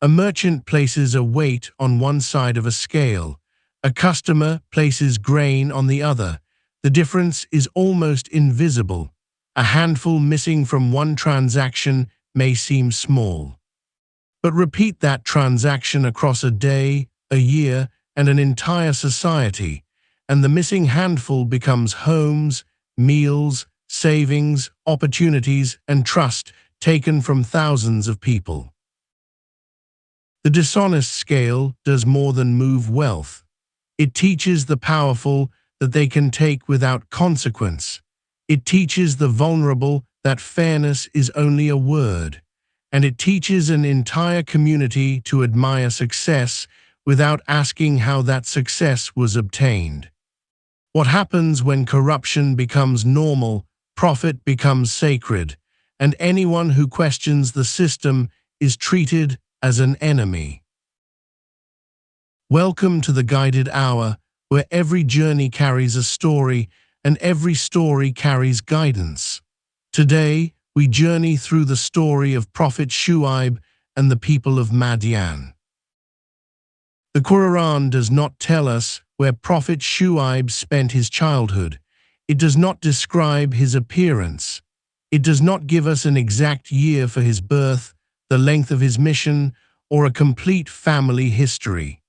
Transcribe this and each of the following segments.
A merchant places a weight on one side of a scale. A customer places grain on the other. The difference is almost invisible. A handful missing from one transaction may seem small. But repeat that transaction across a day, a year, and an entire society, and the missing handful becomes homes, meals, savings, opportunities, and trust taken from thousands of people. The dishonest scale does more than move wealth. It teaches the powerful that they can take without consequence. It teaches the vulnerable that fairness is only a word. And it teaches an entire community to admire success without asking how that success was obtained. What happens when corruption becomes normal, profit becomes sacred, and anyone who questions the system is treated as an enemy. Welcome to the Guided Hour, where every journey carries a story and every story carries guidance. Today, we journey through the story of Prophet Shuayb and the people of Madian. The Quran does not tell us where Prophet Shuayb spent his childhood. It does not describe his appearance. It does not give us an exact year for his birth, the length of his mission, or a complete family history.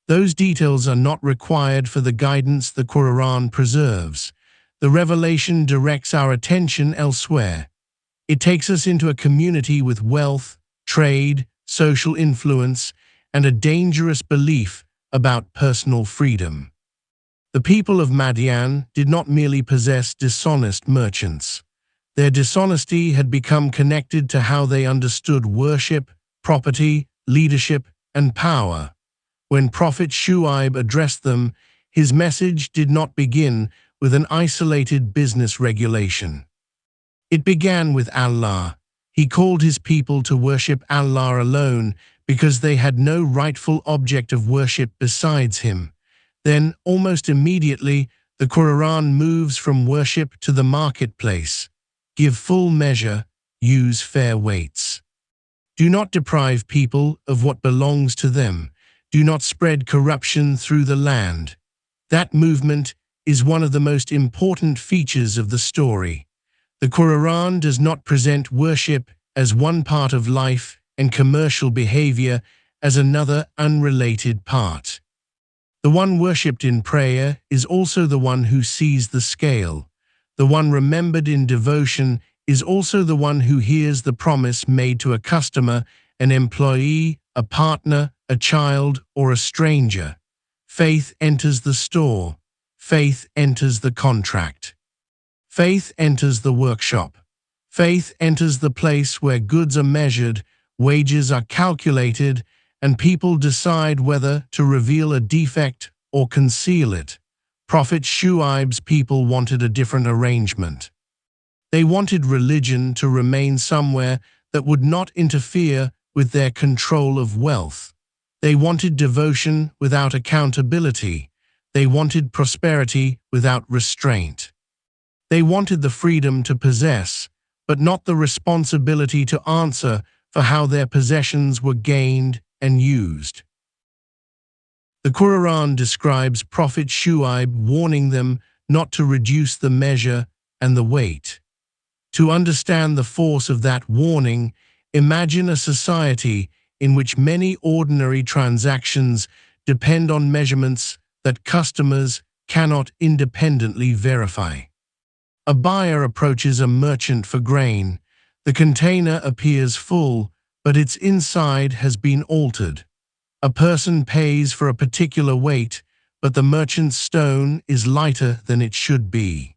Those details are not required for the guidance the Quran preserves. The revelation directs our attention elsewhere. It takes us into a community with wealth, trade, social influence, and a dangerous belief about personal freedom. The people of Madian did not merely possess dishonest merchants. Their dishonesty had become connected to how they understood worship, property, leadership, and power. When Prophet Shuayb addressed them, his message did not begin with an isolated business regulation. It began with Allah. He called his people to worship Allah alone because they had no rightful object of worship besides him. Then, almost immediately, the Quran moves from worship to the marketplace. Give full measure, use fair weights. Do not deprive people of what belongs to them. Do not spread corruption through the land. That movement is one of the most important features of the story. The Quran does not present worship as one part of life and commercial behavior as another unrelated part. The one worshipped in prayer is also the one who sees the scale. The one remembered in devotion is also the one who hears the promise made to a customer, an employee, a partner, a child, or a stranger. Faith enters the store. Faith enters the contract. Faith enters the workshop. Faith enters the place where goods are measured, wages are calculated, and people decide whether to reveal a defect or conceal it. Prophet Shuaib's people wanted a different arrangement. They wanted religion to remain somewhere that would not interfere with their control of wealth. They wanted devotion without accountability. They wanted prosperity without restraint. They wanted the freedom to possess, but not the responsibility to answer for how their possessions were gained and used. The Quran describes Prophet Shuayb warning them not to reduce the measure and the weight. To understand the force of that warning, imagine a society in which many ordinary transactions depend on measurements that customers cannot independently verify. A buyer approaches a merchant for grain. The container appears full, but its inside has been altered. A person pays for a particular weight, but the merchant's stone is lighter than it should be.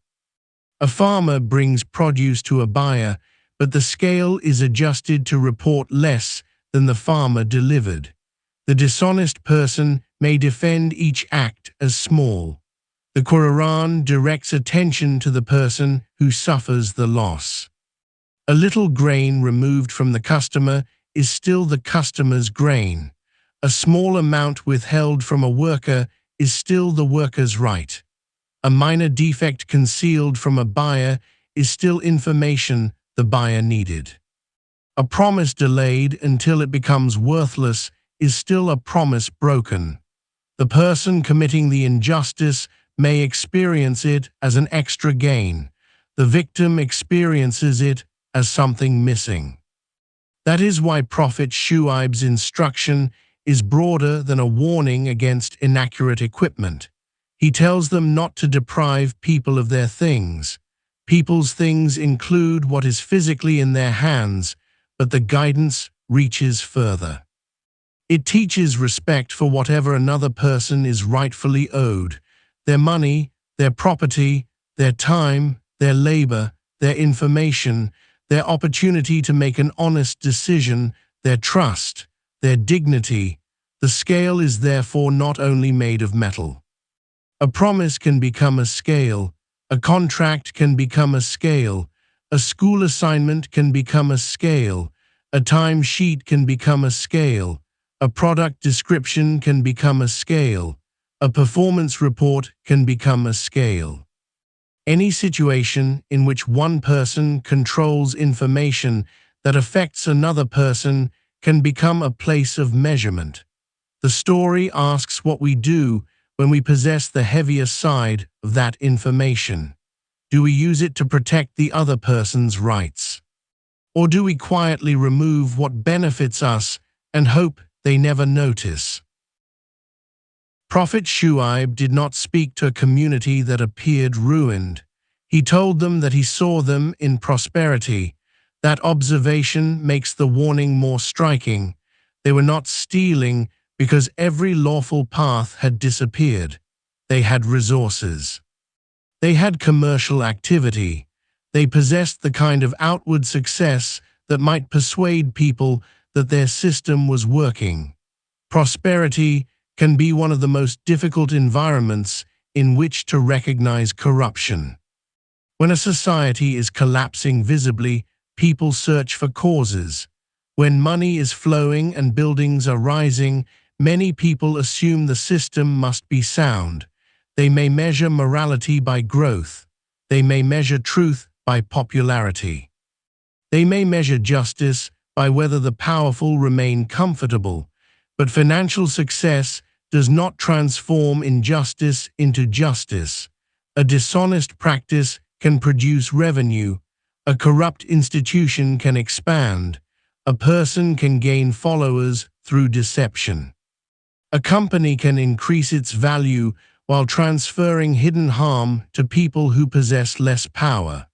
A farmer brings produce to a buyer, but the scale is adjusted to report less than the farmer delivered. The dishonest person may defend each act as small. The Quran directs attention to the person who suffers the loss. A little grain removed from the customer is still the customer's grain. A small amount withheld from a worker is still the worker's right. A minor defect concealed from a buyer is still information the buyer needed. A promise delayed until it becomes worthless is still a promise broken. The person committing the injustice may experience it as an extra gain. The victim experiences it as something missing. That is why Prophet Shuayb's instruction is broader than a warning against inaccurate equipment. He tells them not to deprive people of their things. People's things include what is physically in their hands, but the guidance reaches further. It teaches respect for whatever another person is rightfully owed: their money, their property, their time, their labor, their information, their opportunity to make an honest decision, their trust, their dignity. The scale is therefore not only made of metal. A promise can become a scale, a contract can become a scale, a school assignment can become a scale, a timesheet can become a scale, a product description can become a scale, a performance report can become a scale. Any situation in which one person controls information that affects another person can become a place of measurement. The story asks what we do when we possess the heavier side of that information. Do we use it to protect the other person's rights? Or do we quietly remove what benefits us and hope they never notice? Prophet Shuayb did not speak to a community that appeared ruined. He told them that he saw them in prosperity. That observation makes the warning more striking. They were not stealing because every lawful path had disappeared. They had resources. They had commercial activity. They possessed the kind of outward success that might persuade people that their system was working. Prosperity can be one of the most difficult environments in which to recognize corruption. When a society is collapsing visibly, people search for causes. When money is flowing and buildings are rising, many people assume the system must be sound. They may measure morality by growth. They may measure truth by popularity. They may measure justice by whether the powerful remain comfortable. But financial success does not transform injustice into justice. A dishonest practice can produce revenue. A corrupt institution can expand. A person can gain followers through deception. A company can increase its value while transferring hidden harm to people who possess less power.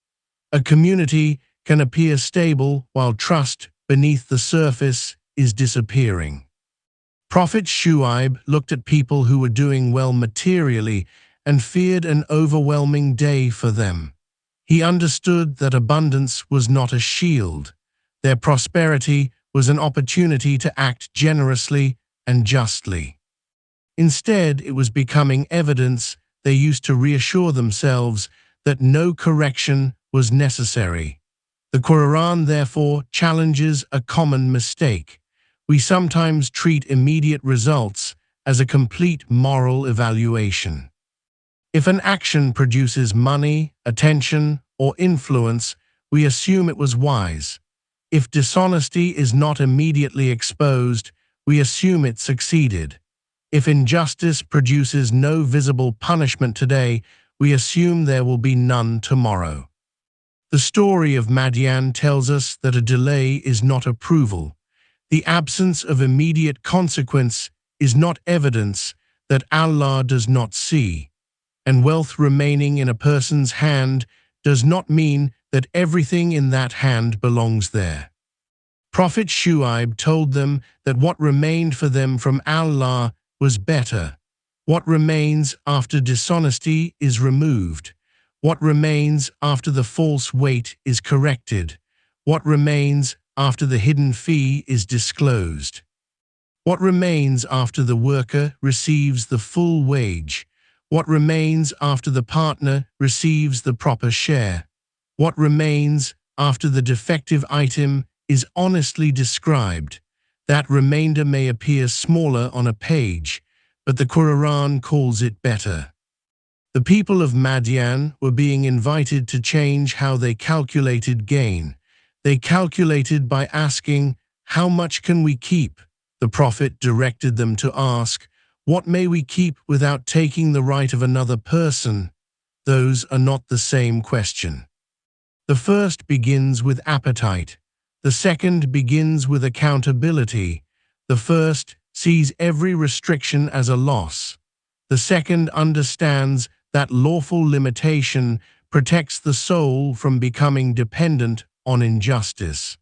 A community can appear stable while trust beneath the surface is disappearing. Prophet Shuayb looked at people who were doing well materially and feared an overwhelming day for them. He understood that abundance was not a shield. Their prosperity was an opportunity to act generously and justly. Instead, it was becoming evidence they used to reassure themselves that no correction was necessary. The Quran, therefore, challenges a common mistake. We sometimes treat immediate results as a complete moral evaluation. If an action produces money, attention, or influence, we assume it was wise. If dishonesty is not immediately exposed, we assume it succeeded. If injustice produces no visible punishment today, we assume there will be none tomorrow. The story of Madian tells us that a delay is not approval. The absence of immediate consequence is not evidence that Allah does not see. And wealth remaining in a person's hand does not mean that everything in that hand belongs there. Prophet Shuayb told them that what remained for them from Allah was better. What remains after dishonesty is removed. What remains after the false weight is corrected. What remains after the hidden fee is disclosed. What remains after the worker receives the full wage. What remains after the partner receives the proper share. What remains after the defective item is honestly described. That remainder may appear smaller on a page, but the Quran calls it better. The people of Madian were being invited to change how they calculated gain. They calculated by asking, "How much can we keep?" The Prophet directed them to ask, "What may we keep without taking the right of another person?" Those are not the same question. The first begins with appetite. The second begins with accountability. The first sees every restriction as a loss. The second understands that lawful limitation protects the soul from becoming dependent on injustice.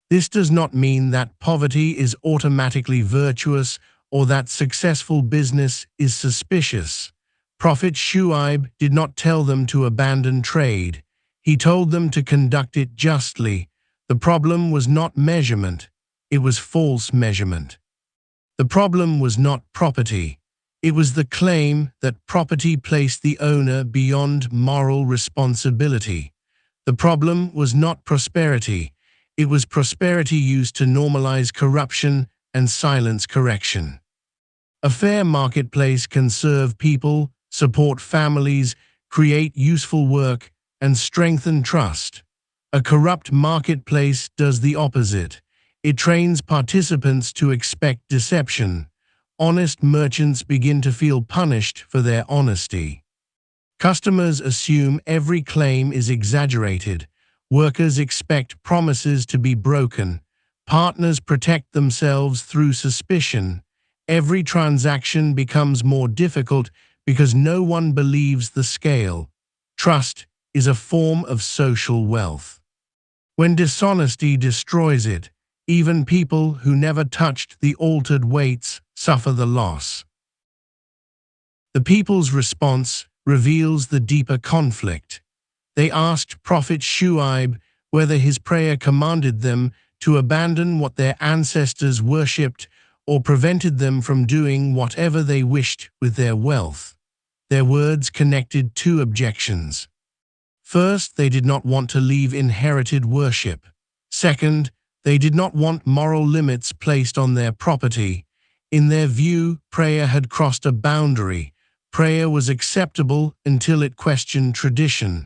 This does not mean that poverty is automatically virtuous or that successful business is suspicious. Prophet Shuayb did not tell them to abandon trade. He told them to conduct it justly. The problem was not measurement, it was false measurement. The problem was not property. It was the claim that property placed the owner beyond moral responsibility. The problem was not prosperity. It was prosperity used to normalize corruption and silence correction. A fair marketplace can serve people, support families, create useful work, and strengthen trust. A corrupt marketplace does the opposite. It trains participants to expect deception. Honest merchants begin to feel punished for their honesty. Customers assume every claim is exaggerated. Workers expect promises to be broken. Partners protect themselves through suspicion. Every transaction becomes more difficult because no one believes the scale. Trust is a form of social wealth. When dishonesty destroys it, even people who never touched the altered weights suffer the loss. The people's response reveals the deeper conflict. They asked Prophet Shuayb whether his prayer commanded them to abandon what their ancestors worshipped or prevented them from doing whatever they wished with their wealth. Their words connected two objections. First, they did not want to leave inherited worship. Second, they did not want moral limits placed on their property. In their view, prayer had crossed a boundary. Prayer was acceptable until it questioned tradition.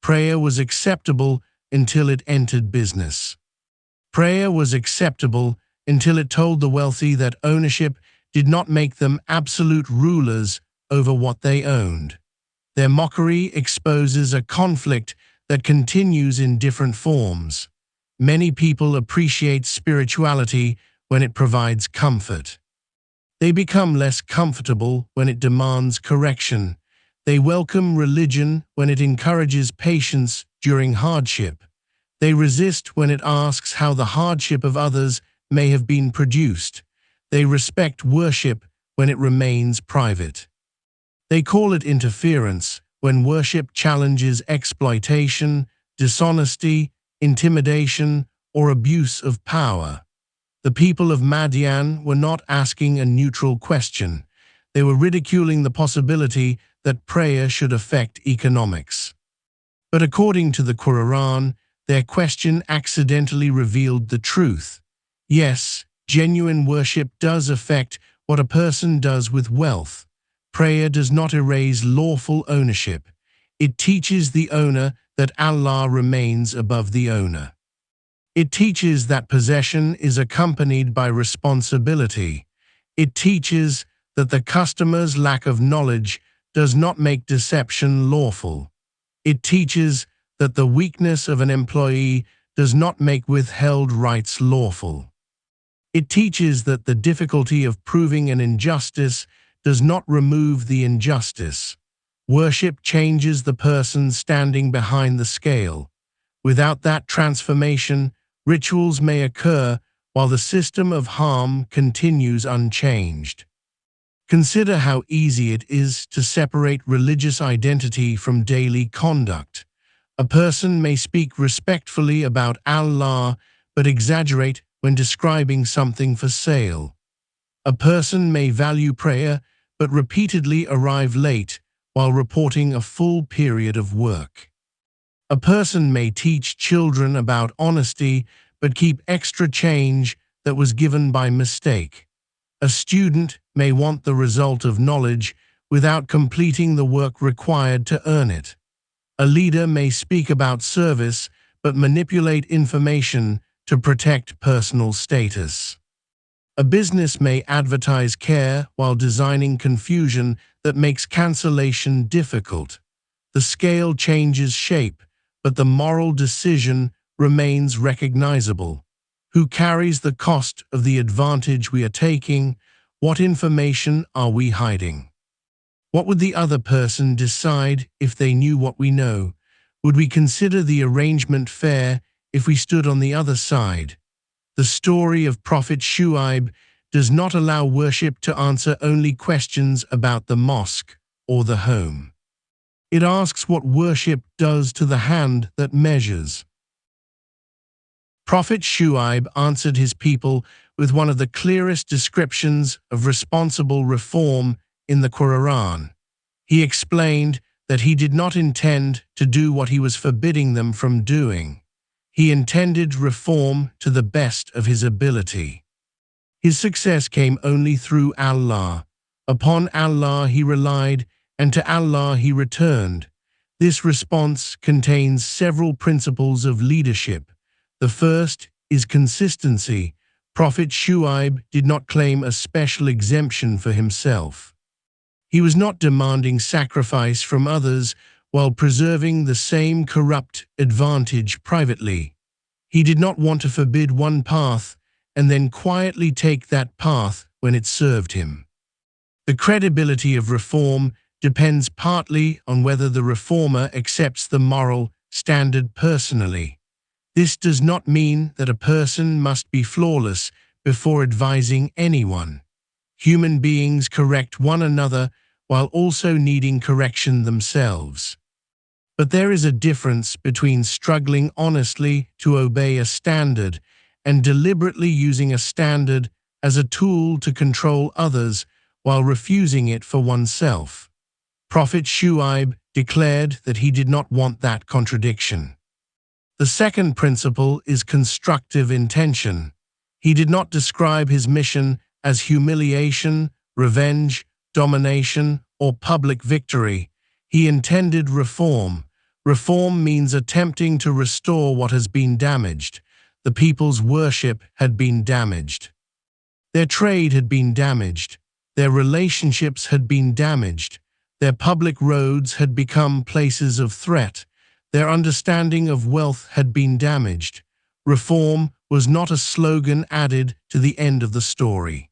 Prayer was acceptable until it entered business. Prayer was acceptable until it told the wealthy that ownership did not make them absolute rulers over what they owned. Their mockery exposes a conflict that continues in different forms. Many people appreciate spirituality when it provides comfort. They become less comfortable when it demands correction. They welcome religion when it encourages patience during hardship. They resist when it asks how the hardship of others may have been produced. They respect worship when it remains private. They call it interference when worship challenges exploitation, dishonesty, intimidation, or abuse of power. The people of Madian were not asking a neutral question. They were ridiculing the possibility that prayer should affect economics. But according to the Quran, their question accidentally revealed the truth. Yes, genuine worship does affect what a person does with wealth. Prayer does not erase lawful ownership. It teaches the owner that Allah remains above the owner. It teaches that possession is accompanied by responsibility. It teaches that the customer's lack of knowledge does not make deception lawful. It teaches that the weakness of an employee does not make withheld rights lawful. It teaches that the difficulty of proving an injustice does not remove the injustice. Worship changes the person standing behind the scale. Without that transformation, rituals may occur while the system of harm continues unchanged. Consider how easy it is to separate religious identity from daily conduct. A person may speak respectfully about Allah but exaggerate when describing something for sale. A person may value prayer but repeatedly arrive late while reporting a full period of work. A person may teach children about honesty but keep extra change that was given by mistake. A student may want the result of knowledge without completing the work required to earn it. A leader may speak about service but manipulate information to protect personal status. A business may advertise care while designing confusion that makes cancellation difficult. The scale changes shape, but the moral decision remains recognizable. Who carries the cost of the advantage we are taking? What information are we hiding? What would the other person decide if they knew what we know? Would we consider the arrangement fair if we stood on the other side? The story of Prophet Shuayb does not allow worship to answer only questions about the mosque or the home. It asks what worship does to the hand that measures. Prophet Shuayb answered his people with one of the clearest descriptions of responsible reform in the Quran. He explained that he did not intend to do what he was forbidding them from doing. He intended reform to the best of his ability. His success came only through Allah. Upon Allah he relied, and to Allah he returned. This response contains several principles of leadership. The first is consistency. Prophet Shuayb did not claim a special exemption for himself. He was not demanding sacrifice from others while preserving the same corrupt advantage privately. He did not want to forbid one path and then quietly take that path when it served him. The credibility of reform depends partly on whether the reformer accepts the moral standard personally. This does not mean that a person must be flawless before advising anyone. Human beings correct one another while also needing correction themselves. But there is a difference between struggling honestly to obey a standard and deliberately using a standard as a tool to control others while refusing it for oneself. Prophet Shuayb declared that he did not want that contradiction. The second principle is constructive intention. He did not describe his mission as humiliation, revenge, domination, or public victory. He intended reform. Reform means attempting to restore what has been damaged. The people's worship had been damaged. Their trade had been damaged. Their relationships had been damaged. Their public roads had become places of threat. Their understanding of wealth had been damaged. Reform was not a slogan added to the end of the story.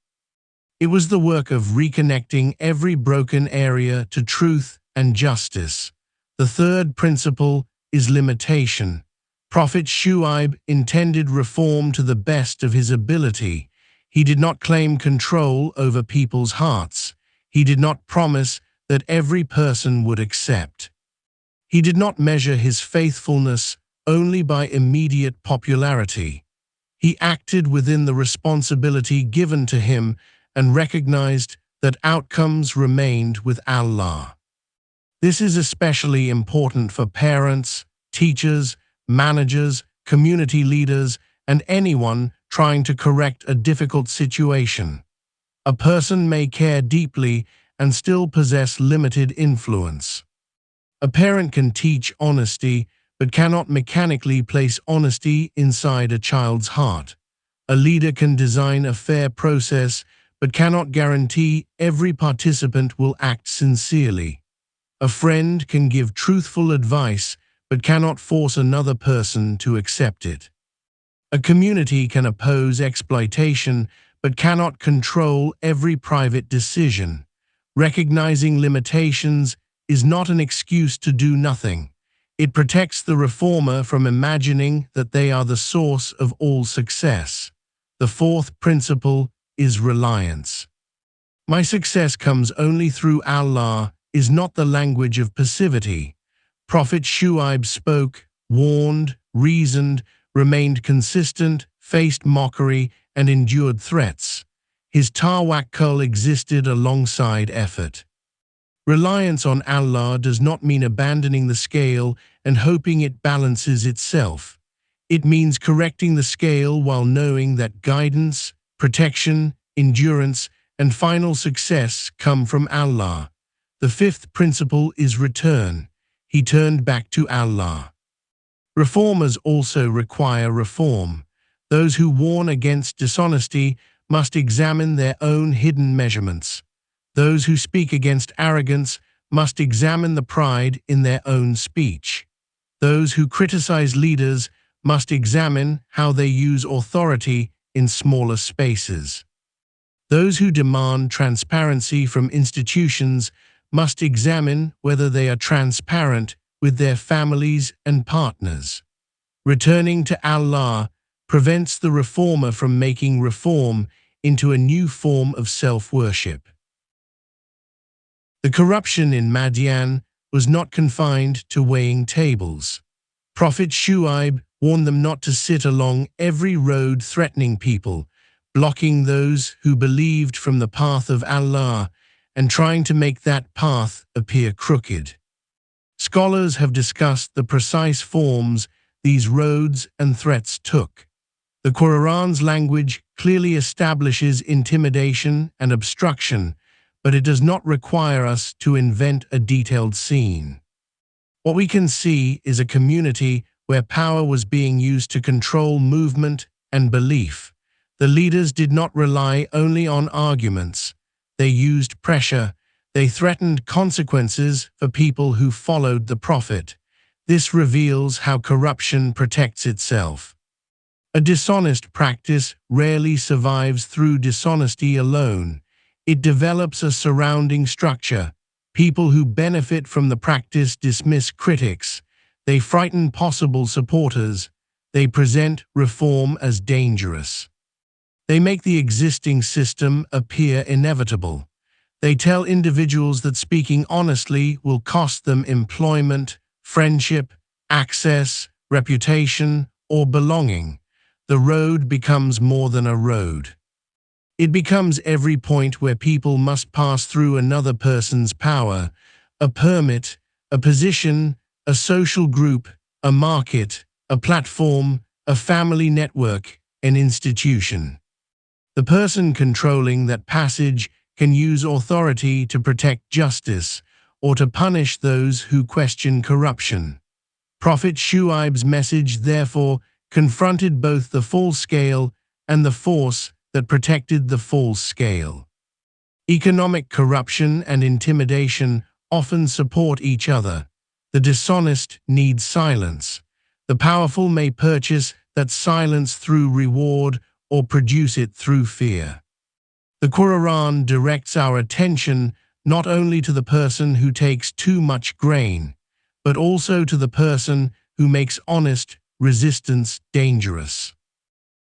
It was the work of reconnecting every broken area to truth and justice. The third principle is limitation. Prophet Shuayb intended reform to the best of his ability. He did not claim control over people's hearts. He did not promise that every person would accept. He did not measure his faithfulness only by immediate popularity. He acted within the responsibility given to him and recognized that outcomes remained with Allah. This is especially important for parents, teachers, managers, community leaders, and anyone trying to correct a difficult situation. A person may care deeply and still possess limited influence. A parent can teach honesty, but cannot mechanically place honesty inside a child's heart. A leader can design a fair process, but cannot guarantee every participant will act sincerely. A friend can give truthful advice, but cannot force another person to accept it. A community can oppose exploitation, but cannot control every private decision. Recognizing limitations is not an excuse to do nothing. It protects the reformer from imagining that they are the source of all success. The fourth principle is reliance. My success comes only through Allah is not the language of passivity. Prophet Shuayb spoke, warned, reasoned, remained consistent, faced mockery, and endured threats. His tawakkul existed alongside effort. Reliance on Allah does not mean abandoning the scale and hoping it balances itself. It means correcting the scale while knowing that guidance, protection, endurance, and final success come from Allah. The fifth principle is return. He turned back to Allah. Reformers also require reform. Those who warn against dishonesty must examine their own hidden measurements. Those who speak against arrogance must examine the pride in their own speech. Those who criticize leaders must examine how they use authority in smaller spaces. Those who demand transparency from institutions must examine whether they are transparent with their families and partners. Returning to Allah prevents the reformer from making reform into a new form of self-worship. The corruption in Madian was not confined to weighing tables. Prophet Shuayb warned them not to sit along every road threatening people, blocking those who believed from the path of Allah and trying to make that path appear crooked. Scholars have discussed the precise forms these roads and threats took. The Quran's language clearly establishes intimidation and obstruction, but it does not require us to invent a detailed scene. What we can see is a community where power was being used to control movement and belief. The leaders did not rely only on arguments. They used pressure. They threatened consequences for people who followed the Prophet. This reveals how corruption protects itself. A dishonest practice rarely survives through dishonesty alone. It develops a surrounding structure. People who benefit from the practice dismiss critics. They frighten possible supporters. They present reform as dangerous. They make the existing system appear inevitable. They tell individuals that speaking honestly will cost them employment, friendship, access, reputation, or belonging. The road becomes more than a road. It becomes every point where people must pass through another person's power, a permit, a position, a social group, a market, a platform, a family network, an institution. The person controlling that passage can use authority to protect justice or to punish those who question corruption. Prophet Shuaib's message, therefore, confronted both the full scale and the force that protected the full scale. Economic corruption and intimidation often support each other. The dishonest need silence. The powerful may purchase that silence through reward or produce it through fear. The Quran directs our attention not only to the person who takes too much grain, but also to the person who makes honest resistance dangerous.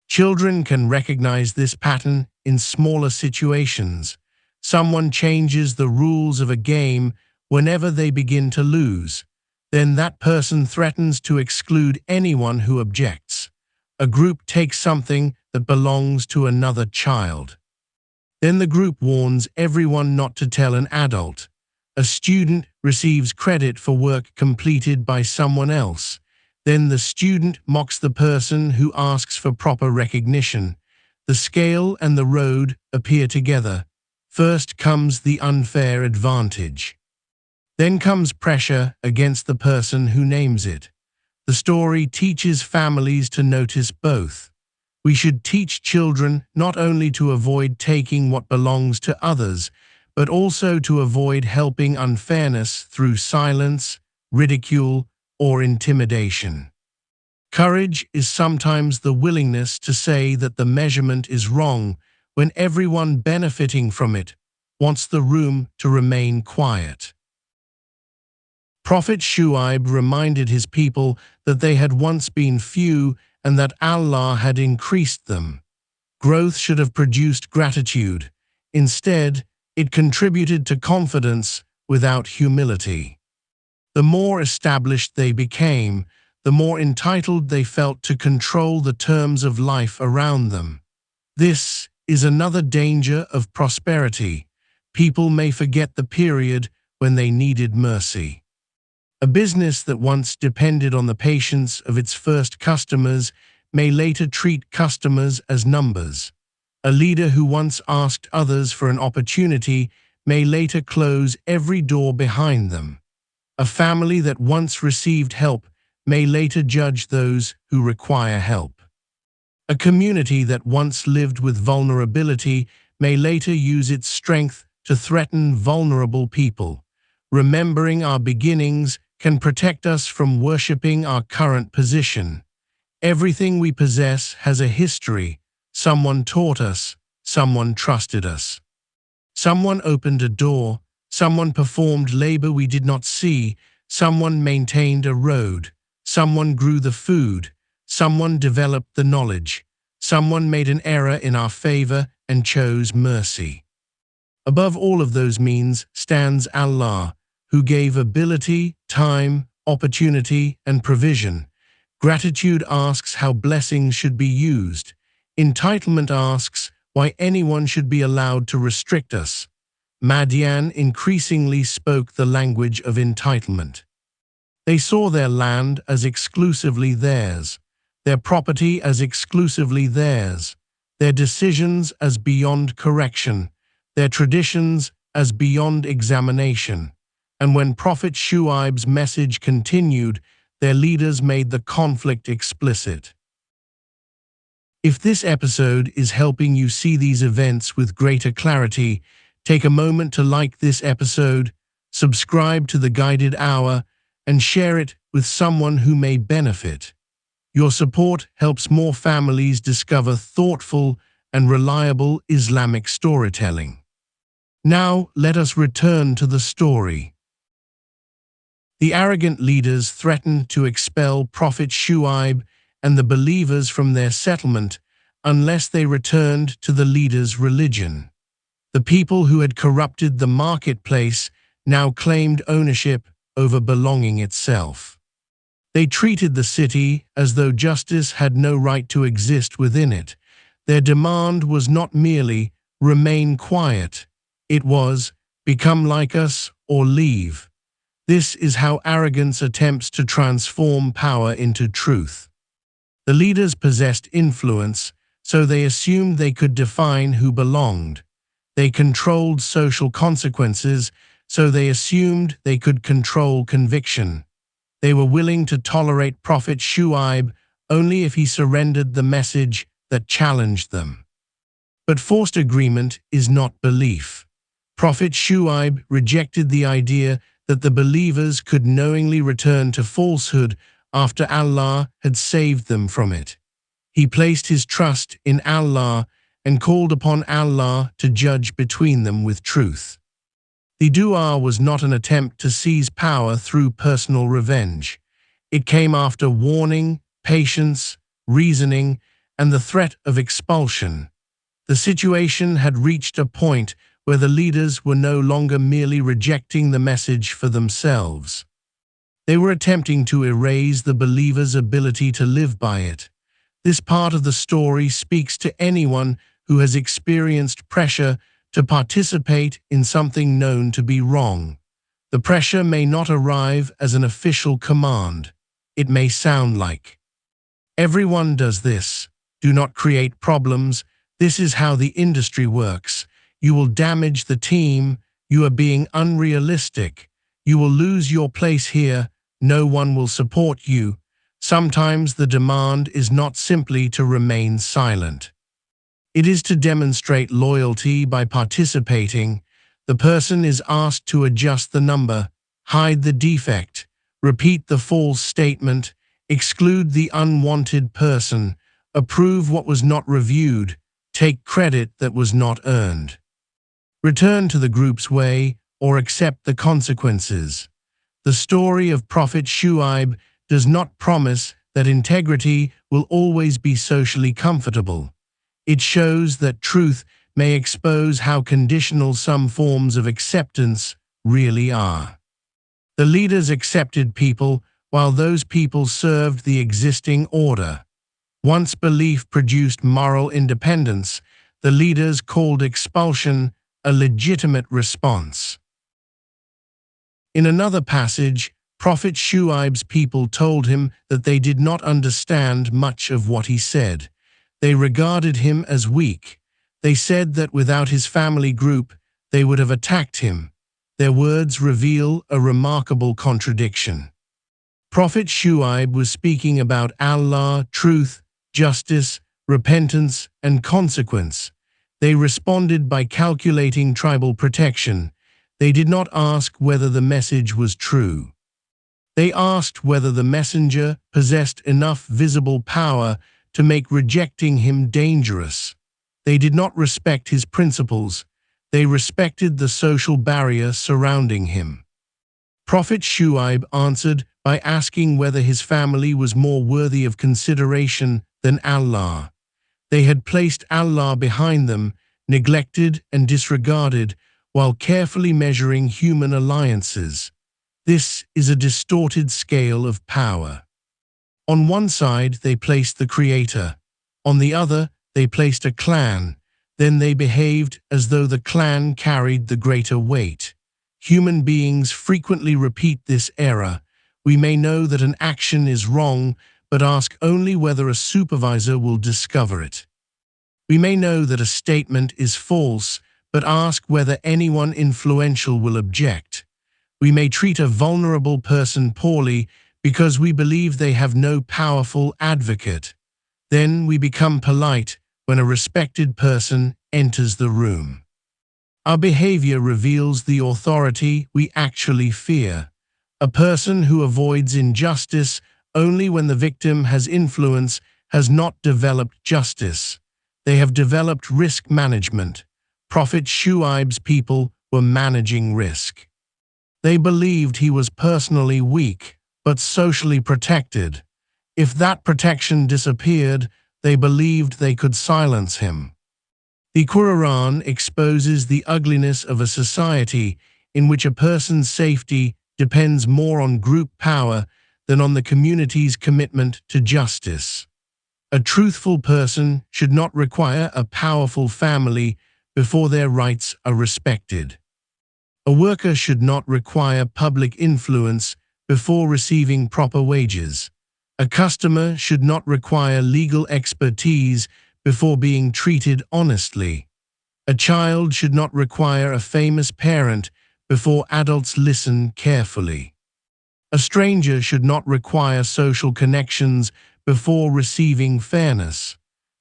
Children can recognize this pattern in smaller situations. Someone changes the rules of a game whenever they begin to lose. Then that person threatens to exclude anyone who objects. A group takes something that belongs to another child. Then the group warns everyone not to tell an adult. A student receives credit for work completed by someone else. Then the student mocks the person who asks for proper recognition. The scale and the road appear together. First comes the unfair advantage. Then comes pressure against the person who names it. The story teaches families to notice both. We should teach children not only to avoid taking what belongs to others, but also to avoid helping unfairness through silence, ridicule, or intimidation. Courage is sometimes the willingness to say that the measurement is wrong when everyone benefiting from it wants the room to remain quiet. Prophet Shuayb reminded his people that they had once been few and that Allah had increased them. Growth should have produced gratitude. Instead, it contributed to confidence without humility. The more established they became, the more entitled they felt to control the terms of life around them. This is another danger of prosperity. People may forget the period when they needed mercy. A business that once depended on the patience of its first customers may later treat customers as numbers. A leader who once asked others for an opportunity may later close every door behind them. A family that once received help may later judge those who require help. A community that once lived with vulnerability may later use its strength to threaten vulnerable people. Remembering our beginnings can protect us from worshipping our current position. Everything we possess has a history. Someone taught us, someone trusted us. Someone opened a door, someone performed labor we did not see, someone maintained a road, someone grew the food, someone developed the knowledge, someone made an error in our favor and chose mercy. Above all of those means stands Allah, who gave ability, time, opportunity, and provision. Gratitude asks how blessings should be used. Entitlement asks why anyone should be allowed to restrict us. Madian increasingly spoke the language of entitlement. They saw their land as exclusively theirs, their property as exclusively theirs, their decisions as beyond correction, their traditions as beyond examination. And when Prophet Shuaib's message continued, their leaders made the conflict explicit. If this episode is helping you see these events with greater clarity, take a moment to like this episode, subscribe to the Guided Hour, and share it with someone who may benefit. Your support helps more families discover thoughtful and reliable Islamic storytelling. Now, let us return to the story. The arrogant leaders threatened to expel Prophet Shuayb and the believers from their settlement unless they returned to the leader's religion. The people who had corrupted the marketplace now claimed ownership over belonging itself. They treated the city as though justice had no right to exist within it. Their demand was not merely remain quiet. It was become like us or leave. This is how arrogance attempts to transform power into truth. The leaders possessed influence, so they assumed they could define who belonged. They controlled social consequences, so they assumed they could control conviction. They were willing to tolerate Prophet Shuayb only if he surrendered the message that challenged them. But forced agreement is not belief. Prophet Shuayb rejected the idea that the believers could knowingly return to falsehood after Allah had saved them from it. He placed his trust in Allah and called upon Allah to judge between them with truth. The dua was not an attempt to seize power through personal revenge. It came after warning, patience, reasoning, and the threat of expulsion. The situation had reached a point where the leaders were no longer merely rejecting the message for themselves. They were attempting to erase the believer's ability to live by it. This part of the story speaks to anyone who has experienced pressure to participate in something known to be wrong. The pressure may not arrive as an official command. It may sound like, "Everyone does this. Do not create problems. This is how the industry works. You will damage the team. You are being unrealistic. You will lose your place here. No one will support you." Sometimes the demand is not simply to remain silent. It is to demonstrate loyalty by participating. The person is asked to adjust the number, hide the defect, repeat the false statement, exclude the unwanted person, approve what was not reviewed, take credit that was not earned. Return to the group's way or accept the consequences. The story of Prophet Shuayb does not promise that integrity will always be socially comfortable. It shows that truth may expose how conditional some forms of acceptance really are. The leaders accepted people while those people served the existing order. Once belief produced moral independence, the leaders called expulsion a legitimate response. In another passage, Prophet Shuaib's people told him that they did not understand much of what he said. They regarded him as weak. They said that without his family group, they would have attacked him. Their words reveal a remarkable contradiction. Prophet Shuayb was speaking about Allah, truth, justice, repentance, and consequence. They responded by calculating tribal protection. They did not ask whether the message was true. They asked whether the messenger possessed enough visible power to make rejecting him dangerous. They did not respect his principles. They respected the social barrier surrounding him. Prophet Shuayb answered by asking whether his family was more worthy of consideration than Allah. They had placed Allah behind them, neglected and disregarded, while carefully measuring human alliances. This is a distorted scale of power. On one side, they placed the Creator. On the other, they placed a clan. Then they behaved as though the clan carried the greater weight. Human beings frequently repeat this error. We may know that an action is wrong, but ask only whether a supervisor will discover it. We may know that a statement is false, but ask whether anyone influential will object. We may treat a vulnerable person poorly because we believe they have no powerful advocate. Then we become polite when a respected person enters the room. Our behavior reveals the authority we actually fear. A person who avoids injustice only when the victim has influence has not developed justice. They have developed risk management. Prophet Shuaib's people were managing risk. They believed he was personally weak, but socially protected. If that protection disappeared, they believed they could silence him. The Quran exposes the ugliness of a society in which a person's safety depends more on group power than on the community's commitment to justice. A truthful person should not require a powerful family before their rights are respected. A worker should not require public influence before receiving proper wages. A customer should not require legal expertise before being treated honestly. A child should not require a famous parent before adults listen carefully. A stranger should not require social connections before receiving fairness.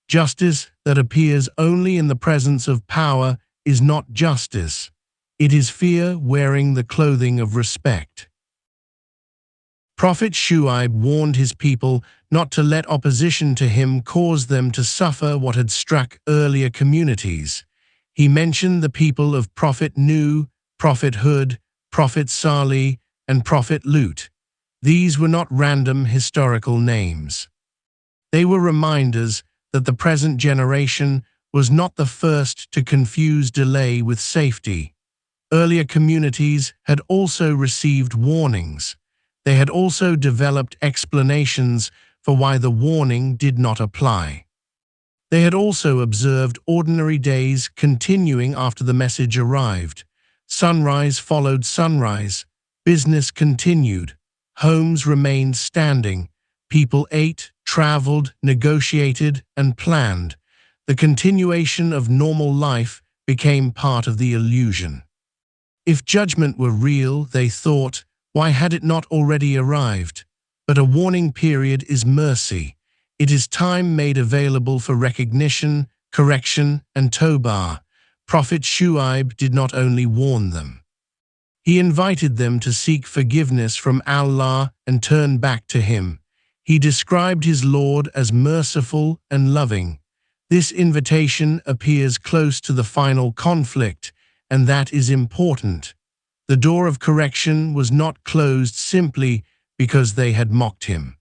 Justice that appears only in the presence of power is not justice. It is fear wearing the clothing of respect. Prophet Shuayb warned his people not to let opposition to him cause them to suffer what had struck earlier communities. He mentioned the people of Prophet Nuh, Prophet Hud, Prophet Salih, and Prophet Lut. These were not random historical names. They were reminders that the present generation was not the first to confuse delay with safety. Earlier communities had also received warnings. They had also developed explanations for why the warning did not apply. They had also observed ordinary days continuing after the message arrived. Sunrise followed sunrise. Business continued. Homes remained standing. People ate, traveled, negotiated, and planned. The continuation of normal life became part of the illusion. If judgment were real, they thought, why had it not already arrived? But a warning period is mercy. It is time made available for recognition, correction, and tawbah. Prophet Shuayb did not only warn them. He invited them to seek forgiveness from Allah and turn back to Him. He described his Lord as merciful and loving. This invitation appears close to the final conflict, and that is important. The door of correction was not closed simply because they had mocked him.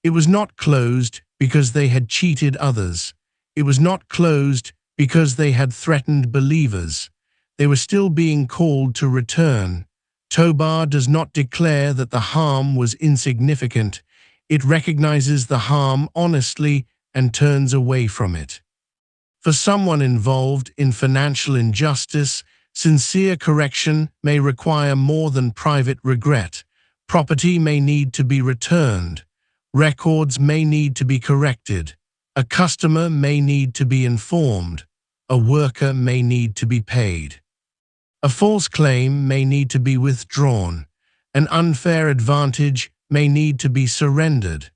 It was not closed because they had cheated others. It was not closed because they had threatened believers. They were still being called to return. Tawbah does not declare that the harm was insignificant. It recognizes the harm honestly and turns away from it. For someone involved in financial injustice, sincere correction may require more than private regret. Property may need to be returned. Records may need to be corrected. A customer may need to be informed. A worker may need to be paid. A false claim may need to be withdrawn. An unfair advantage may need to be surrendered.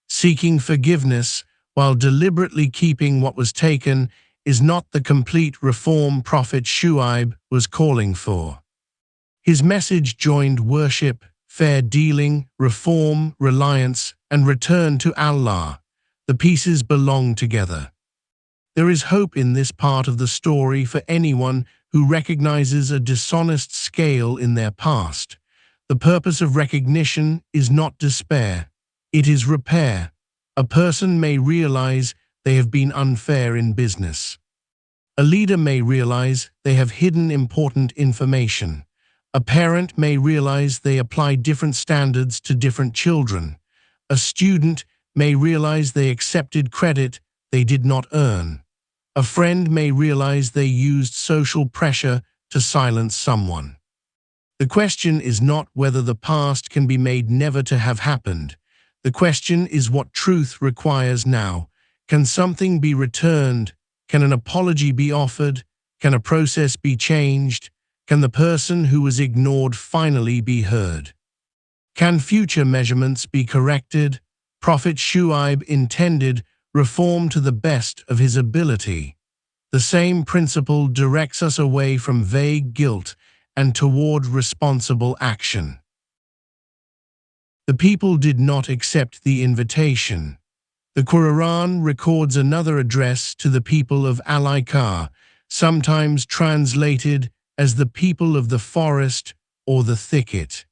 Seeking forgiveness while deliberately keeping what was taken is not the complete reform Prophet Shuayb was calling for. His message joined worship, fair dealing, reform, reliance, and return to Allah. The pieces belong together. There is hope in this part of the story for anyone who recognizes a dishonest scale in their past. The purpose of recognition is not despair, it is repair. A person may realize they have been unfair in business. A leader may realize they have hidden important information. A parent may realize they apply different standards to different children. A student may realize they accepted credit they did not earn. A friend may realize they used social pressure to silence someone. The question is not whether the past can be made never to have happened. The question is what truth requires now. Can something be returned? Can an apology be offered? Can a process be changed? Can the person who was ignored finally be heard? Can future measurements be corrected? Prophet Shuayb intended reform to the best of his ability. The same principle directs us away from vague guilt and toward responsible action. The people did not accept the invitation. The Quran records another address to the people of Al-Aikar, sometimes translated as the people of the forest or the thicket.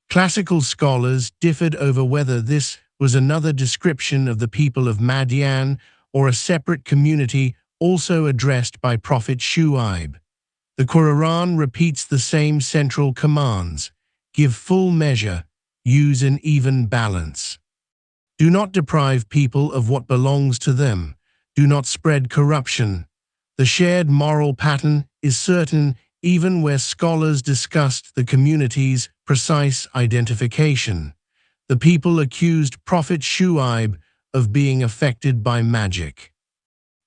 Classical scholars differed over whether this was another description of the people of Madian or a separate community also addressed by Prophet Shuayb. The Quran repeats the same central commands: give full measure, use an even balance. Do not deprive people of what belongs to them. Do not spread corruption. The shared moral pattern is certain even where scholars discussed the community's precise identification. The people accused Prophet Shuayb of being affected by magic.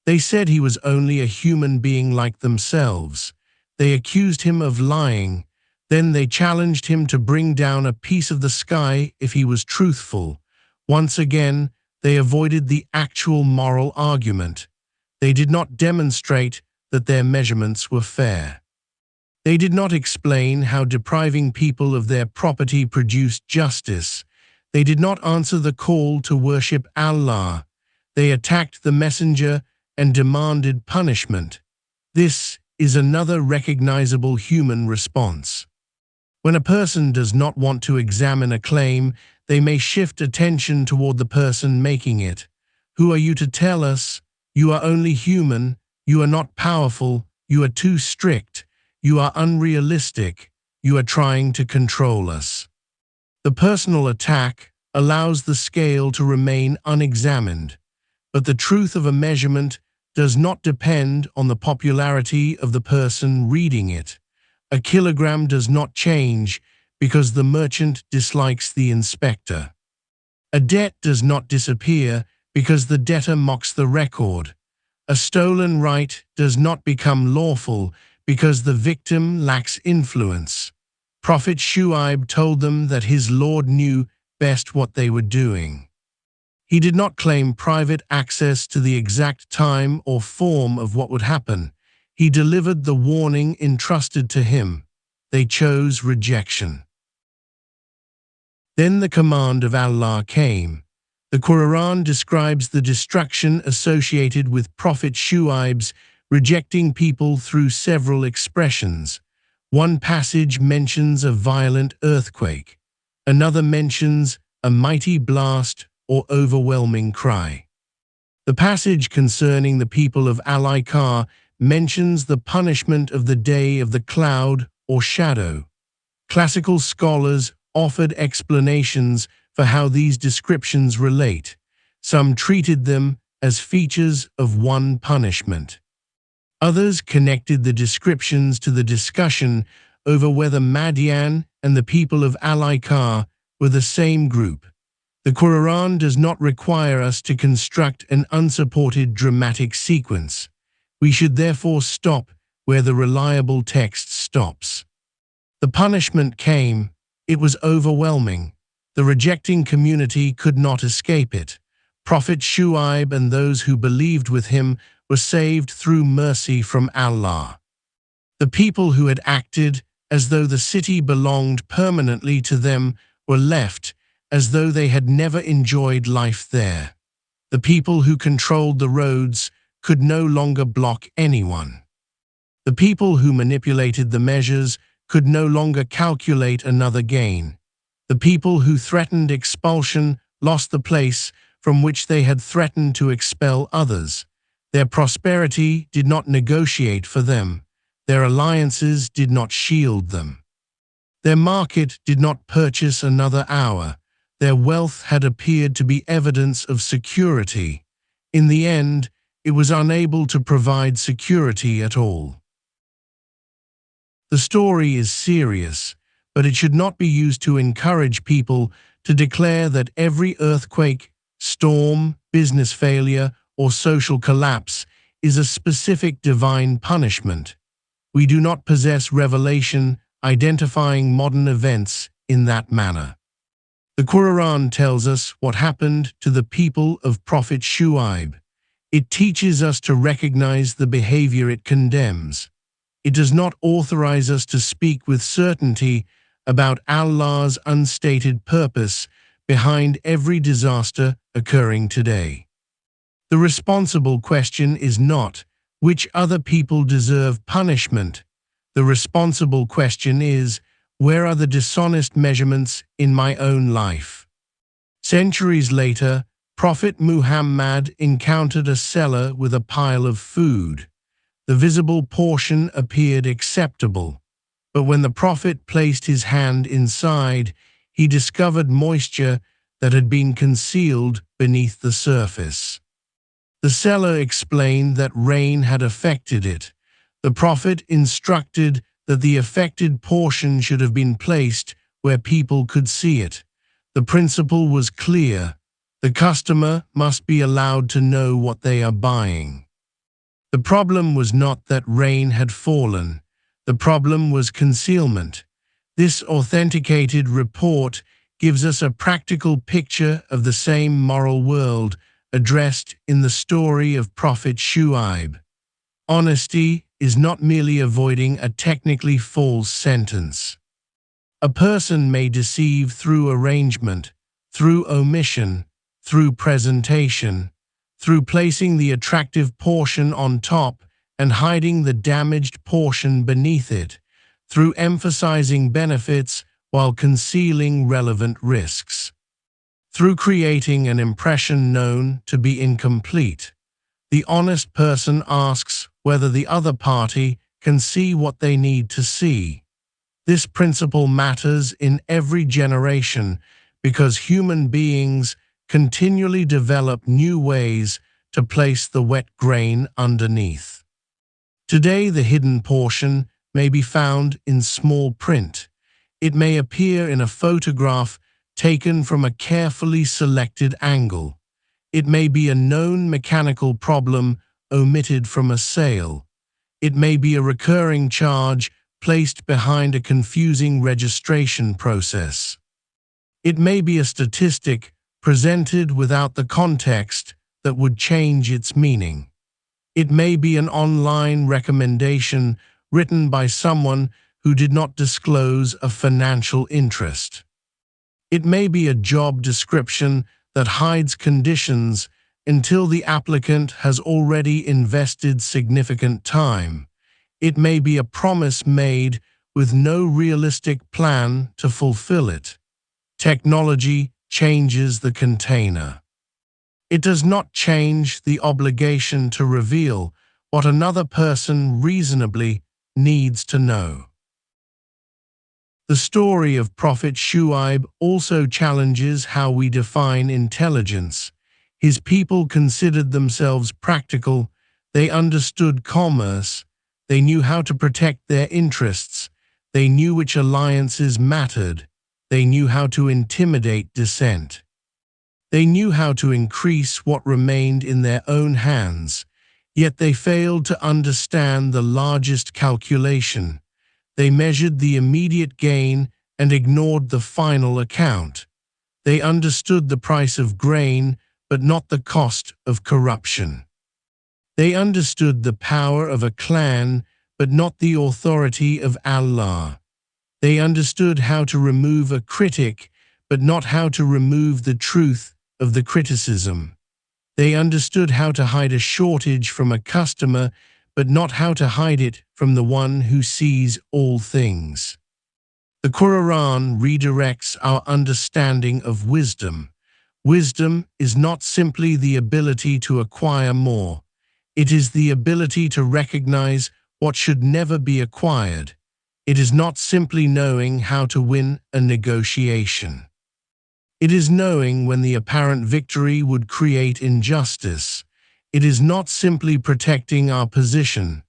They said he was only a human being like themselves. They accused him of lying. Then they challenged him to bring down a piece of the sky if he was truthful. Once again, they avoided the actual moral argument. They did not demonstrate that their measurements were fair. They did not explain how depriving people of their property produced justice. They did not answer the call to worship Allah. They attacked the messenger and demanded punishment. This is another recognizable human response. When a person does not want to examine a claim, they may shift attention toward the person making it. Who are you to tell us? You are only human. You are not powerful. You are too strict. You are unrealistic. You are trying to control us. The personal attack allows the scale to remain unexamined, but the truth of a measurement does not depend on the popularity of the person reading it. A kilogram does not change because the merchant dislikes the inspector. A debt does not disappear because the debtor mocks the record. A stolen right does not become lawful because the victim lacks influence. Prophet Shuayb told them that his Lord knew best what they were doing. He did not claim private access to the exact time or form of what would happen. He delivered the warning entrusted to him. They chose rejection. Then the command of Allah came. The Quran describes the destruction associated with Prophet Shuayb's rejecting people through several expressions. One passage mentions a violent earthquake. Another mentions a mighty blast or overwhelming cry. The passage concerning the people of Al-Aikar mentions the punishment of the day of the cloud or shadow. Classical scholars offered explanations for how these descriptions relate. Some treated them as features of one punishment. Others connected the descriptions to the discussion over whether Madian and the people of Al-Aikar were the same group. The Quran does not require us to construct an unsupported dramatic sequence. We should therefore stop where the reliable text stops. The punishment came. It was overwhelming. The rejecting community could not escape it. Prophet Shuayb and those who believed with him were saved through mercy from Allah. The people who had acted as though the city belonged permanently to them were left as though they had never enjoyed life there. The people who controlled the roads could no longer block anyone. The people who manipulated the measures could no longer calculate another gain. The people who threatened expulsion lost the place from which they had threatened to expel others. Their prosperity did not negotiate for them. Their alliances did not shield them. Their market did not purchase another hour. Their wealth had appeared to be evidence of security. In the end, it was unable to provide security at all. The story is serious, but it should not be used to encourage people to declare that every earthquake, storm, business failure, or social collapse is a specific divine punishment. We do not possess revelation identifying modern events in that manner. The Quran tells us what happened to the people of Prophet Shuayb. It teaches us to recognize the behavior it condemns. It does not authorize us to speak with certainty about Allah's unstated purpose behind every disaster occurring today. The responsible question is not, which other people deserve punishment? The responsible question is, where are the dishonest measurements in my own life? Centuries later, Prophet Muhammad encountered a seller with a pile of food. The visible portion appeared acceptable, but when the Prophet placed his hand inside, he discovered moisture that had been concealed beneath the surface. The seller explained that rain had affected it. The Prophet instructed that the affected portion should have been placed where people could see it. The principle was clear. The customer must be allowed to know what they are buying. The problem was not that rain had fallen. The problem was concealment. This authenticated report gives us a practical picture of the same moral world addressed in the story of Prophet Shuayb. Honesty is not merely avoiding a technically false sentence. A person may deceive through arrangement, through omission, through presentation, through placing the attractive portion on top and hiding the damaged portion beneath it, through emphasizing benefits while concealing relevant risks, through creating an impression known to be incomplete. The honest person asks whether the other party can see what they need to see. This principle matters in every generation because human beings continually develop new ways to place the wet grain underneath. Today, the hidden portion may be found in small print. It may appear in a photograph taken from a carefully selected angle. It may be a known mechanical problem omitted from a sale. It may be a recurring charge placed behind a confusing registration process. It may be a statistic presented without the context that would change its meaning. It may be an online recommendation written by someone who did not disclose a financial interest. It may be a job description that hides conditions until the applicant has already invested significant time. It may be a promise made with no realistic plan to fulfill it. Technology changes the container. It does not change the obligation to reveal what another person reasonably needs to know. The story of Prophet Shuayb also challenges how we define intelligence. His people considered themselves practical. They understood commerce. They knew how to protect their interests. They knew which alliances mattered. They knew how to intimidate dissent. They knew how to increase what remained in their own hands, yet they failed to understand the largest calculation. They measured the immediate gain and ignored the final account. They understood the price of grain, but not the cost of corruption. They understood the power of a clan, but not the authority of Allah. They understood how to remove a critic, but not how to remove the truth of the criticism. They understood how to hide a shortage from a customer, but not how to hide it from the one who sees all things. The Quran redirects our understanding of wisdom. Wisdom is not simply the ability to acquire more. It is the ability to recognize what should never be acquired. It is not simply knowing how to win a negotiation. It is knowing when the apparent victory would create injustice. It is not simply protecting our position.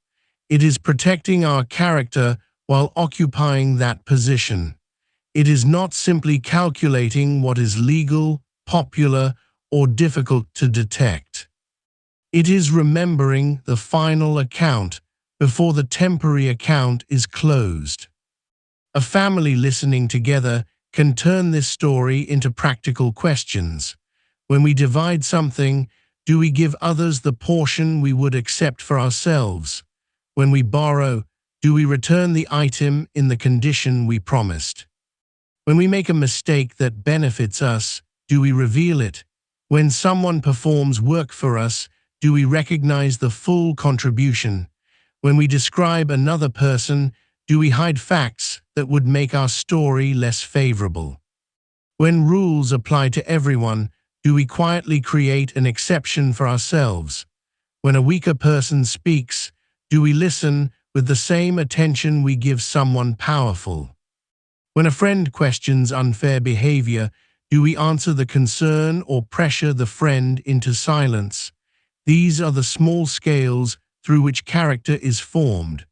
It is protecting our character while occupying that position. It is not simply calculating what is legal, popular, or difficult to detect. It is remembering the final account before the temporary account is closed. A family listening together can turn this story into practical questions. When we divide something, do we give others the portion we would accept for ourselves? When we borrow, do we return the item in the condition we promised? When we make a mistake that benefits us, do we reveal it? When someone performs work for us, do we recognize the full contribution? When we describe another person, do we hide facts that would make our story less favorable? When rules apply to everyone, do we quietly create an exception for ourselves? When a weaker person speaks, do we listen with the same attention we give someone powerful? When a friend questions unfair behavior, do we answer the concern or pressure the friend into silence? These are the small scales through which character is formed.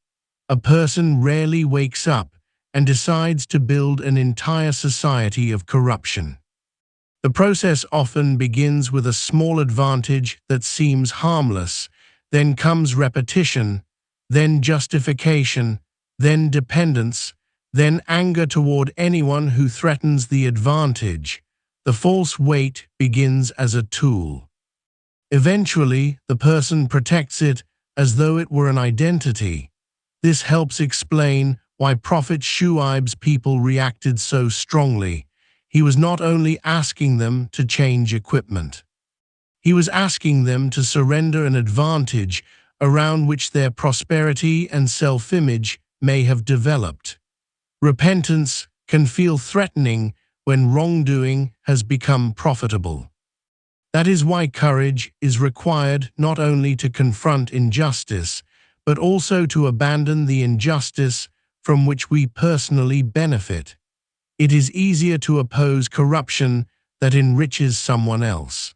A person rarely wakes up and decides to build an entire society of corruption. The process often begins with a small advantage that seems harmless, then comes repetition, then justification, then dependence, then anger toward anyone who threatens the advantage. The false weight begins as a tool. Eventually, the person protects it as though it were an identity. This helps explain why Prophet Shuayb's people reacted so strongly. He was not only asking them to change equipment. He was asking them to surrender an advantage around which their prosperity and self-image may have developed. Repentance can feel threatening when wrongdoing has become profitable. That is why courage is required not only to confront injustice, but also to abandon the injustice from which we personally benefit. It is easier to oppose corruption that enriches someone else.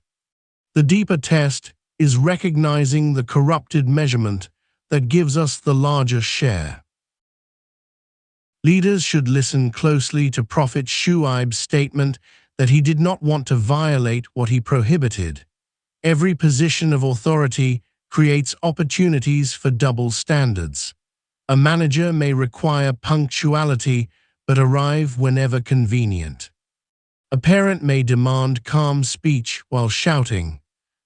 The deeper test is recognizing the corrupted measurement that gives us the larger share. Leaders should listen closely to Prophet Shuayb's statement that he did not want to violate what he prohibited. Every position of authority creates opportunities for double standards. A manager may require punctuality but arrive whenever convenient. A parent may demand calm speech while shouting.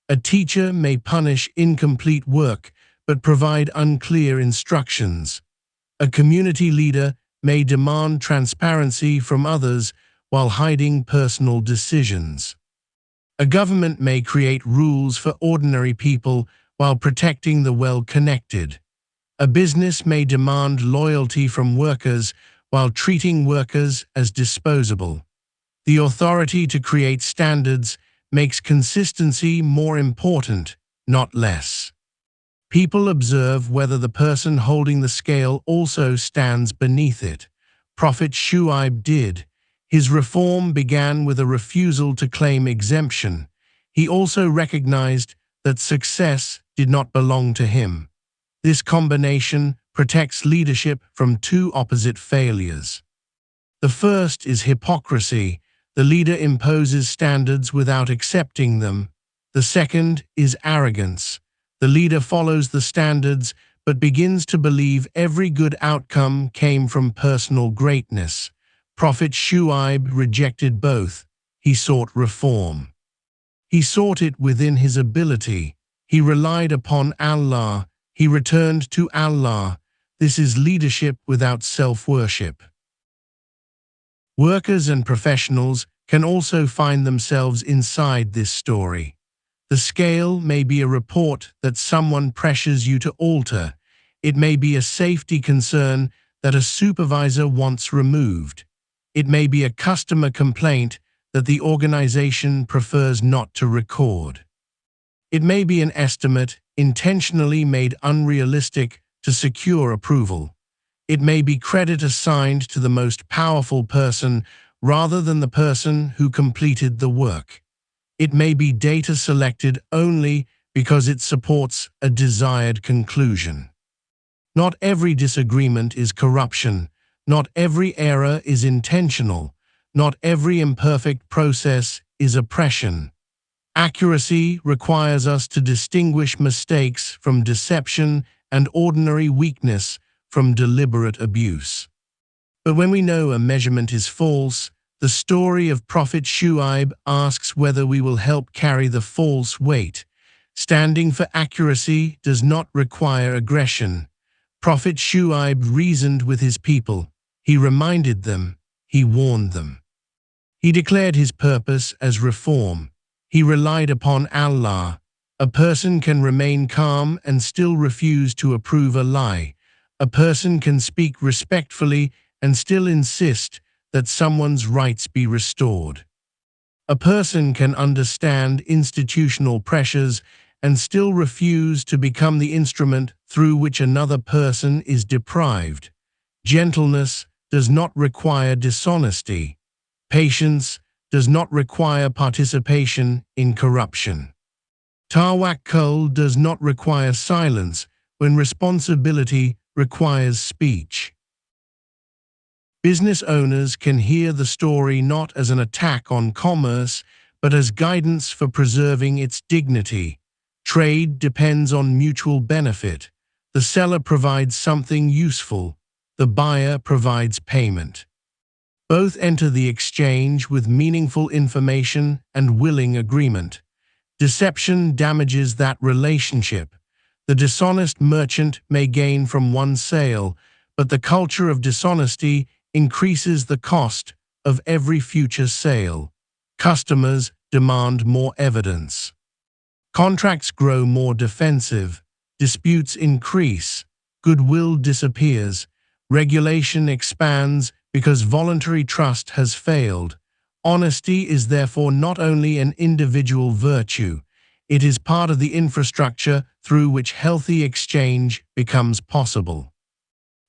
A teacher may punish incomplete work but provide unclear instructions. A community leader may demand transparency from others while hiding personal decisions. A government may create rules for ordinary people while protecting the well-connected. A business may demand loyalty from workers while treating workers as disposable. The authority to create standards makes consistency more important, not less. People observe whether the person holding the scale also stands beneath it. Prophet Shuayb did. His reform began with a refusal to claim exemption. He also recognized that success did not belong to him. This combination protects leadership from two opposite failures. The first is hypocrisy. The leader imposes standards without accepting them. The second is arrogance. The leader follows the standards but begins to believe every good outcome came from personal greatness. Prophet Shuayb rejected both. he sought reform. He sought it within his ability. He relied upon Allah. He returned to Allah. This is leadership without self-worship. Workers and professionals can also find themselves inside this story. The scale may be a report that someone pressures you to alter. It may be a safety concern that a supervisor wants removed. It may be a customer complaint that the organization prefers not to record. It may be an estimate intentionally made unrealistic to secure approval. It may be credit assigned to the most powerful person rather than the person who completed the work. It may be data selected only because it supports a desired conclusion. Not every disagreement is corruption. Not every error is intentional. Not every imperfect process is oppression. Accuracy requires us to distinguish mistakes from deception and ordinary weakness from deliberate abuse. But when we know a measurement is false, the story of Prophet Shuayb asks whether we will help carry the false weight. Standing for accuracy does not require aggression. Prophet Shuayb reasoned with his people. He reminded them. He warned them. He declared his purpose as reform. He relied upon Allah. A person can remain calm and still refuse to approve a lie. A person can speak respectfully and still insist that someone's rights be restored. A person can understand institutional pressures and still refuse to become the instrument through which another person is deprived. Gentleness does not require dishonesty. Patience does not require participation in corruption. Tawakkul does not require silence when responsibility requires speech. Business owners can hear the story not as an attack on commerce, but as guidance for preserving its dignity. Trade depends on mutual benefit. The seller provides something useful. The buyer provides payment. Both enter the exchange with meaningful information and willing agreement. Deception damages that relationship. The dishonest merchant may gain from one sale, but the culture of dishonesty increases the cost of every future sale. Customers demand more evidence. Contracts grow more defensive. Disputes increase. Goodwill disappears. Regulation expands because voluntary trust has failed. Honesty is therefore not only an individual virtue, it is part of the infrastructure through which healthy exchange becomes possible.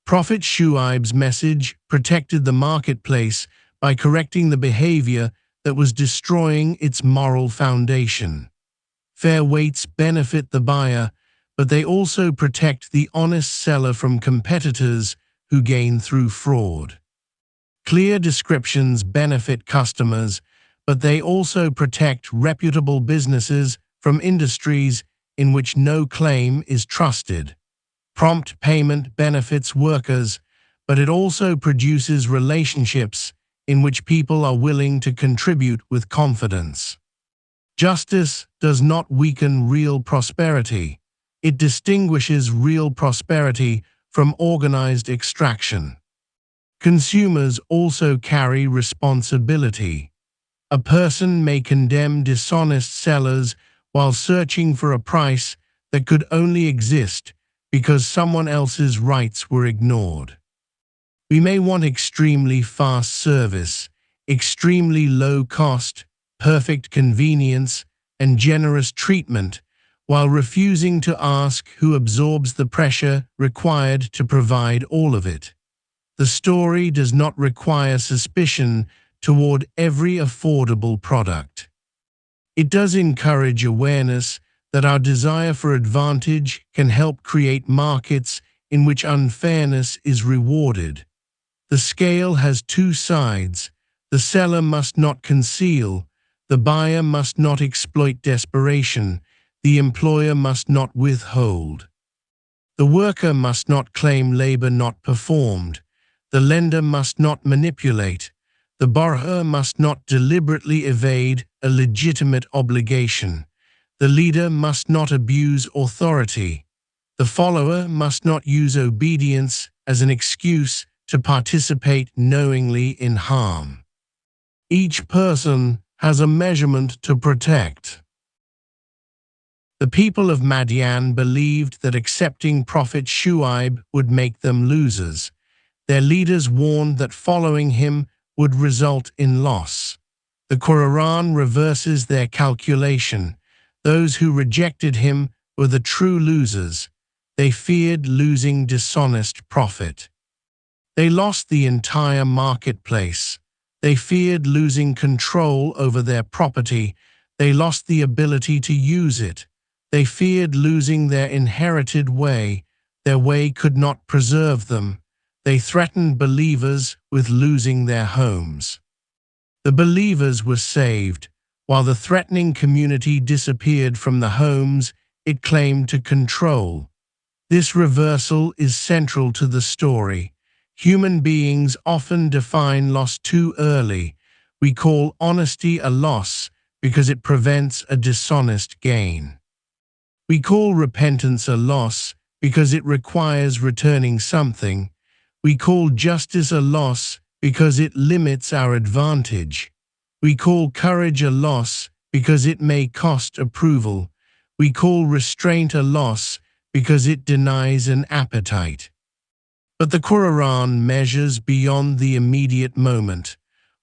Prophet Shuaib's message protected the marketplace by correcting the behavior that was destroying its moral foundation. Fair weights benefit the buyer, but they also protect the honest seller from competitors who gain through fraud. Clear descriptions benefit customers, but they also protect reputable businesses from industries in which no claim is trusted. Prompt payment benefits workers, but it also produces relationships in which people are willing to contribute with confidence. Justice does not weaken real prosperity. It distinguishes real prosperity from organized extraction. Consumers also carry responsibility. A person may condemn dishonest sellers while searching for a price that could only exist because someone else's rights were ignored. We may want extremely fast service, extremely low cost, perfect convenience, and generous treatment, while refusing to ask who absorbs the pressure required to provide all of it. The story does not require suspicion toward every affordable product. It does encourage awareness that our desire for advantage can help create markets in which unfairness is rewarded. The scale has two sides. The seller must not conceal. The buyer must not exploit desperation. The employer must not withhold. The worker must not claim labor not performed. The lender must not manipulate. The borrower must not deliberately evade a legitimate obligation. The leader must not abuse authority. The follower must not use obedience as an excuse to participate knowingly in harm. Each person has a measurement to protect. The people of Madian believed that accepting Prophet Shuayb would make them losers. Their leaders warned that following him would result in loss. The Quran reverses their calculation. Those who rejected him were the true losers. They feared losing dishonest profit. They lost the entire marketplace. They feared losing control over their property. They lost the ability to use it. They feared losing their inherited way. Their way could not preserve them. They threatened believers with losing their homes. The believers were saved. While the threatening community disappeared from the homes it claimed to control. This reversal is central to the story. Human beings often define loss too early. We call honesty a loss because it prevents a dishonest gain. We call repentance a loss because it requires returning something. We call justice a loss because it limits our advantage. We call courage a loss because it may cost approval. We call restraint a loss because it denies an appetite. But the Quran measures beyond the immediate moment.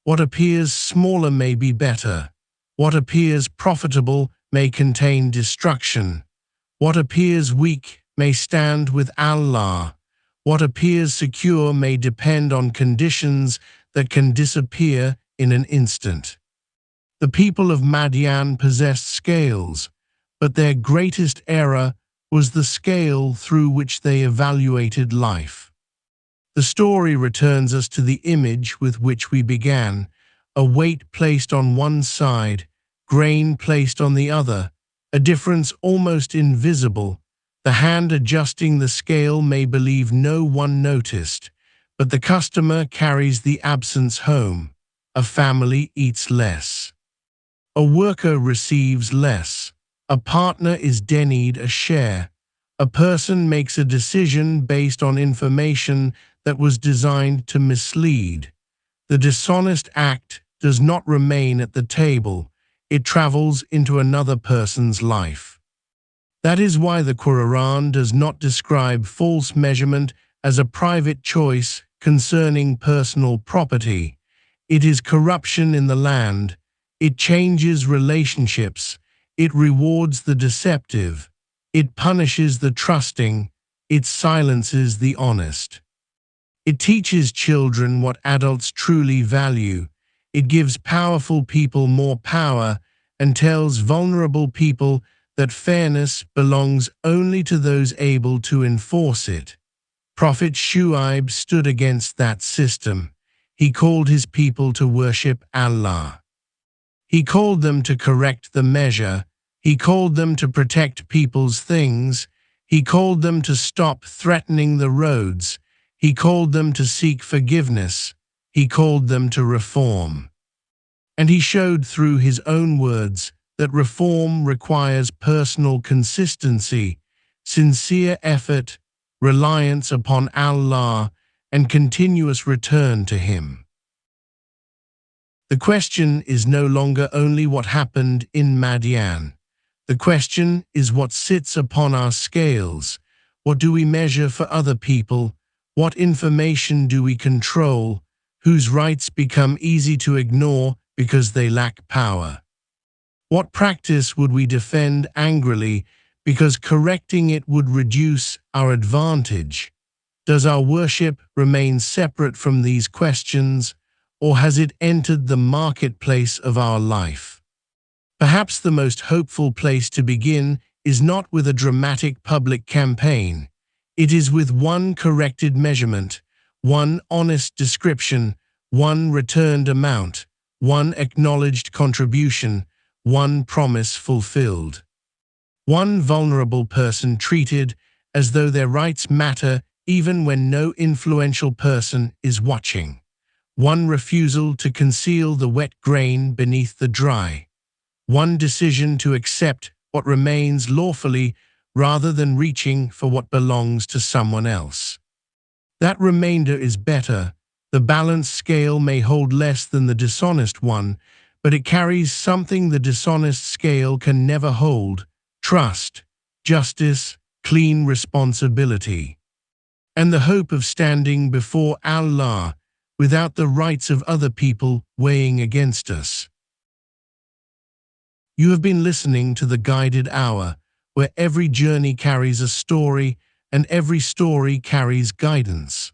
What appears smaller may be better. What appears profitable may contain destruction. What appears weak may stand with Allah. What appears secure may depend on conditions that can disappear in an instant. The people of Madian possessed scales, but their greatest error was the scale through which they evaluated life. The story returns us to the image with which we began, a weight placed on one side, grain placed on the other, a difference almost invisible. The hand adjusting the scale may believe no one noticed, but the customer carries the absence home. A family eats less. A worker receives less. A partner is denied a share. A person makes a decision based on information that was designed to mislead. The dishonest act does not remain at the table. It travels into another person's life. That is why the Quran does not describe false measurement as a private choice concerning personal property. It is corruption in the land. It changes relationships. It rewards the deceptive. It punishes the trusting. It silences the honest. It teaches children what adults truly value. It gives powerful people more power and tells vulnerable people that fairness belongs only to those able to enforce it. Prophet Shuayb stood against that system. He called his people to worship Allah. He called them to correct the measure. He called them to protect people's things. He called them to stop threatening the roads. He called them to seek forgiveness. He called them to reform. And he showed through his own words that reform requires personal consistency, sincere effort, reliance upon Allah, and continuous return to Him. The question is no longer only what happened in Madian. The question is what sits upon our scales. What do we measure for other people? What information do we control? Whose rights become easy to ignore because they lack power? What practice would we defend angrily because correcting it would reduce our advantage? Does our worship remain separate from these questions, or has it entered the marketplace of our life? Perhaps the most hopeful place to begin is not with a dramatic public campaign. It is with one corrected measurement, one honest description, one returned amount, one acknowledged contribution, one promise fulfilled. One vulnerable person treated as though their rights matter even when no influential person is watching. one refusal to conceal the wet grain beneath the dry, one decision to accept what remains lawfully rather than reaching for what belongs to someone else. That remainder is better. The balanced scale may hold less than the dishonest one, but it carries something the dishonest scale can never hold: trust, justice, clean responsibility, and the hope of standing before Allah without the rights of other people weighing against us. You have been listening to The Guided Hour, where every journey carries a story and every story carries guidance.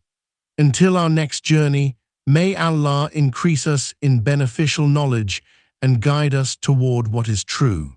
Until our next journey, may Allah increase us in beneficial knowledge and guide us toward what is true.